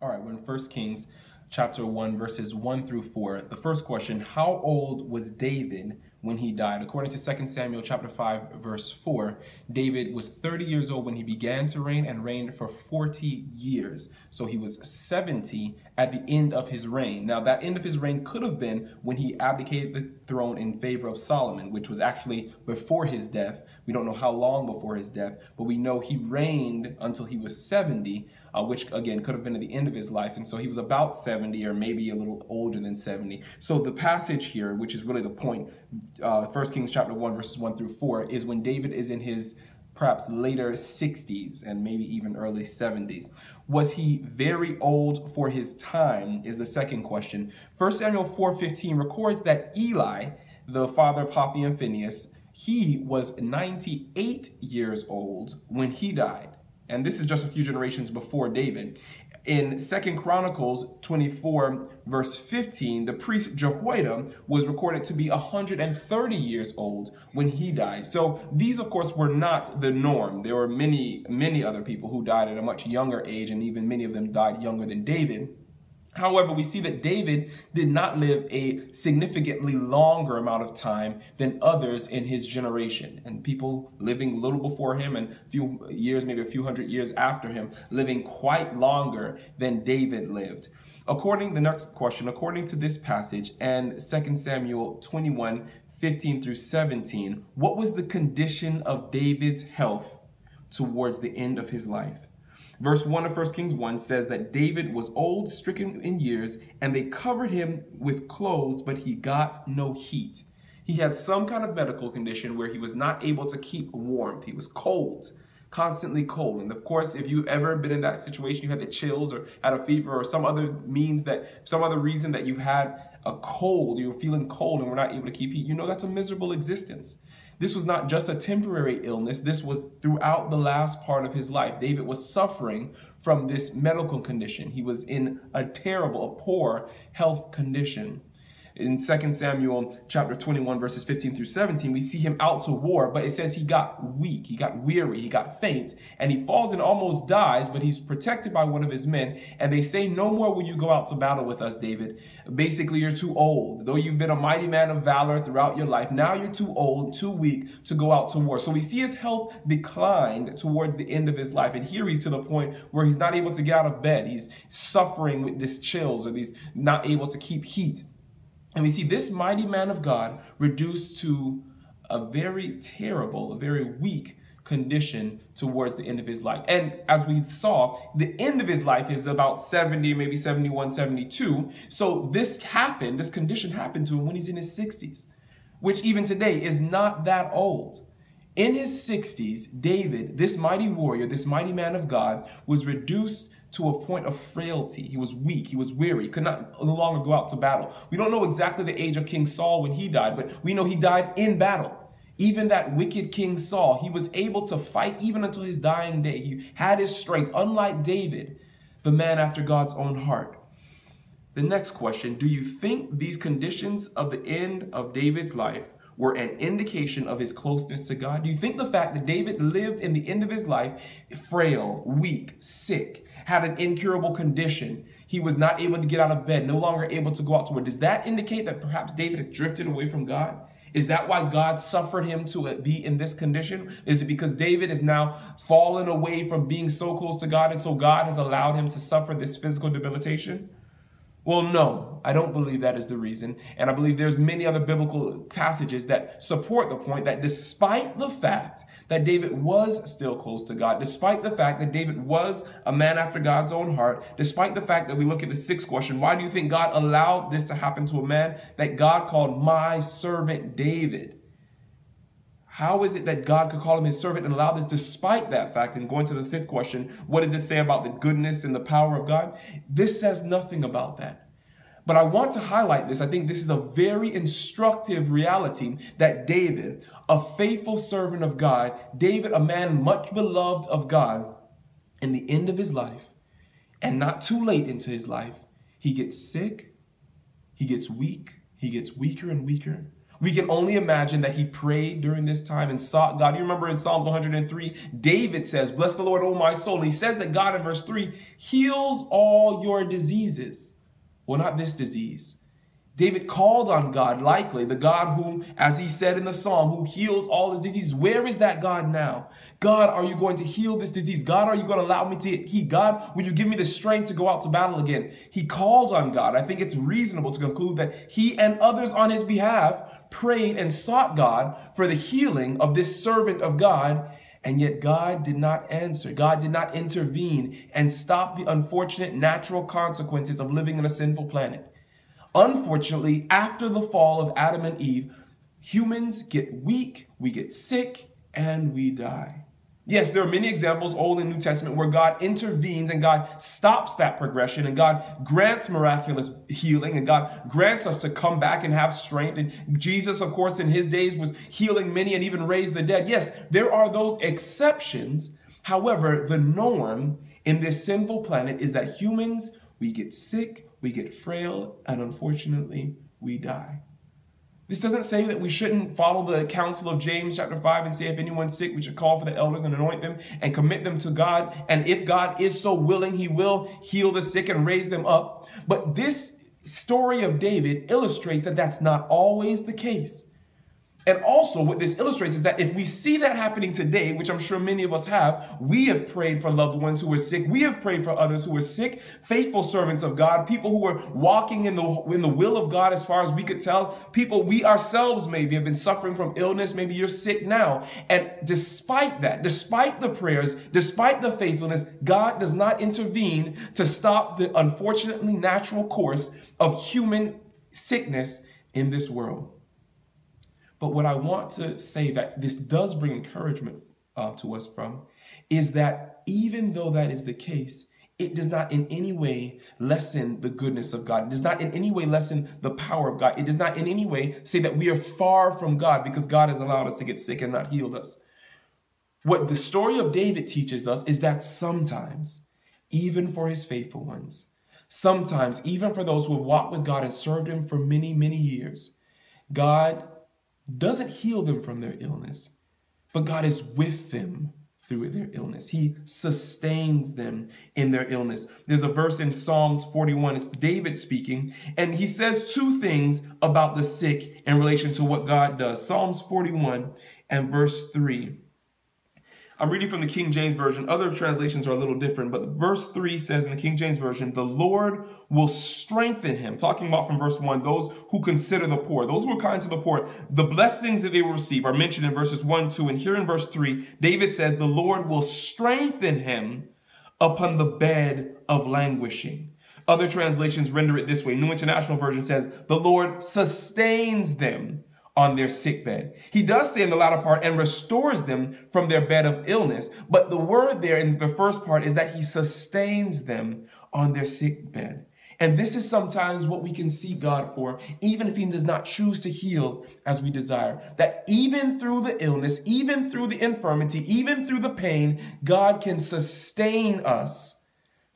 All right, we're in 1 Kings chapter 1, verses 1 through 4. The first question, how old was David when he died? According to 2 Samuel chapter 5, verse 4, David was 30 years old when he began to reign and reigned for 40 years. So he was 70 at the end of his reign. Now, that end of his reign could have been when he abdicated the throne in favor of Solomon, which was actually before his death. We don't know how long before his death, but we know he reigned until he was 70, which again could have been at the end of his life. And so he was about 70 or maybe a little older than 70. So the passage here, which is really the point, 1 Kings chapter 1, verses 1 through 4, is when David is in his perhaps later 60s and maybe even early 70s. Was he very old for his time is the second question. 1 Samuel 4:15 records that Eli, the father of Hophni and Phinehas, he was 98 years old when he died. And this is just a few generations before David. In 2 Chronicles 24, verse 15, the priest Jehoiada was recorded to be 130 years old when he died. So these, of course, were not the norm. There were many, many other people who died at a much younger age, and even many of them died younger than David. However, we see that David did not live a significantly longer amount of time than others in his generation. And people living a little before him and a few years, maybe a few hundred years after him, living quite longer than David lived. The next question, according to this passage and 2 Samuel 21, 15 through 17, what was the condition of David's health towards the end of his life? Verse 1 of 1 Kings 1 says that David was old, stricken in years, and they covered him with clothes, but he got no heat. He had some kind of medical condition where he was not able to keep warmth. He was cold, constantly cold. And of course, if you've ever been in that situation, you had the chills or had a fever or some other reason that you had a cold, you were feeling cold and were not able to keep heat, you know that's a miserable existence. This was not just a temporary illness. This was throughout the last part of his life. David was suffering from this medical condition. He was in a poor health condition. In 2 Samuel chapter 21, verses 15 through 17, we see him out to war, but it says he got weak, he got weary, he got faint, and he falls and almost dies, but he's protected by one of his men. And they say, no more will you go out to battle with us, David. Basically, you're too old. Though you've been a mighty man of valor throughout your life, now you're too old, too weak to go out to war. So we see his health declined towards the end of his life. And here he's to the point where he's not able to get out of bed. He's suffering with this chills, or he's not able to keep heat. And we see this mighty man of God reduced to a very terrible, a very weak condition towards the end of his life. And as we saw, the end of his life is about 70, maybe 71, 72. So this condition happened to him when he's in his 60s, which even today is not that old. In his 60s, David, this mighty warrior, this mighty man of God, was reduced to a point of frailty. He was weak, he was weary, could no longer go out to battle. We don't know exactly the age of King Saul when he died, but we know he died in battle. Even that wicked King Saul, he was able to fight even until his dying day. He had his strength, unlike David, the man after God's own heart. The next question, do you think these conditions of the end of David's life were an indication of his closeness to God? Do you think the fact that David lived in the end of his life frail, weak, sick, had an incurable condition, he was not able to get out of bed, no longer able to go out to war, does that indicate that perhaps David had drifted away from God? Is that why God suffered him to be in this condition? Is it because David is now fallen away from being so close to God, and so God has allowed him to suffer this physical debilitation? Well, no, I don't believe that is the reason. And I believe there's many other biblical passages that support the point that despite the fact that David was still close to God, despite the fact that David was a man after God's own heart, despite the fact that we look at the sixth question, why do you think God allowed this to happen to a man that God called my servant David? How is it that God could call him his servant and allow this despite that fact? And going to the fifth question, what does this say about the goodness and the power of God? This says nothing about that. But I want to highlight this. I think this is a very instructive reality that David, a faithful servant of God, David, a man much beloved of God, in the end of his life, and not too late into his life, he gets sick, he gets weak, he gets weaker and weaker. We can only imagine that he prayed during this time and sought God. You remember in Psalms 103, David says, bless the Lord, O my soul. He says that God in verse 3 heals all your diseases. Well, not this disease. David called on God, likely the God who, as he said in the psalm, who heals all his diseases. Where is that God now? God, are you going to heal this disease? God, are you going to allow me to heal? God, will you give me the strength to go out to battle again? He called on God. I think it's reasonable to conclude that he and others on his behalf prayed and sought God for the healing of this servant of God. And yet God did not answer. God did not intervene and stop the unfortunate natural consequences of living on a sinful planet. Unfortunately, after the fall of Adam and Eve, humans get weak, we get sick, and we die. Yes, there are many examples, Old and New Testament, where God intervenes and God stops that progression and God grants miraculous healing and God grants us to come back and have strength. And Jesus, of course, in his days was healing many and even raised the dead. Yes, there are those exceptions. However, the norm in this sinful planet is that humans, we get sick, we get frail, and unfortunately, we die. This doesn't say that we shouldn't follow the counsel of James chapter 5 and say if anyone's sick, we should call for the elders and anoint them and commit them to God. And if God is so willing, he will heal the sick and raise them up. But this story of David illustrates that that's not always the case. And also what this illustrates is that if we see that happening today, which I'm sure many of us have, we have prayed for loved ones who are sick. We have prayed for others who are sick, faithful servants of God, people who are walking in the will of God as far as we could tell. People, we ourselves maybe have been suffering from illness. Maybe you're sick now. And despite that, despite the prayers, despite the faithfulness, God does not intervene to stop the unfortunately natural course of human sickness in this world. But what I want to say that this does bring encouragement to us from is that even though that is the case, it does not in any way lessen the goodness of God. It does not in any way lessen the power of God. It does not in any way say that we are far from God because God has allowed us to get sick and not healed us. What the story of David teaches us is that sometimes, even for his faithful ones, sometimes even for those who have walked with God and served him for many, many years, God doesn't heal them from their illness, but God is with them through their illness. He sustains them in their illness. There's a verse in Psalms 41, it's David speaking, and he says two things about the sick in relation to what God does. Psalms 41 and verse 3. I'm reading from the King James Version. Other translations are a little different, but verse 3 says in the King James Version, the Lord will strengthen him. Talking about from verse 1, those who consider the poor, those who are kind to the poor, the blessings that they will receive are mentioned in verses 1, 2, and here in verse 3, David says the Lord will strengthen him upon the bed of languishing. Other translations render it this way. New International Version says the Lord sustains them on their sick bed. He does say in the latter part, and restores them from their bed of illness. But the word there in the first part is that he sustains them on their sick bed. And this is sometimes what we can seek God for, even if he does not choose to heal as we desire. That even through the illness, even through the infirmity, even through the pain, God can sustain us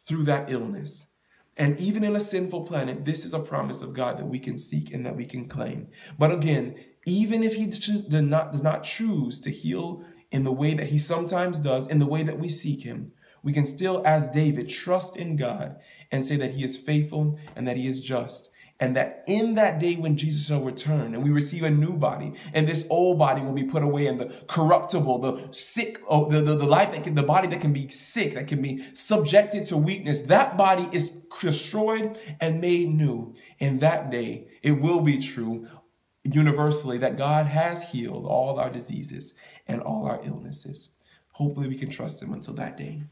through that illness. And even in a sinful planet, this is a promise of God that we can seek and that we can claim. But again, even if he does not choose to heal in the way that he sometimes does, in the way that we seek him, we can still, as David, trust in God and say that he is faithful and that he is just. And that in that day when Jesus shall return and we receive a new body, and this old body will be put away, and the corruptible, the sick, the body that can be sick, that can be subjected to weakness, that body is destroyed and made new. In that day, it will be true universally that God has healed all our diseases and all our illnesses. Hopefully we can trust him until that day.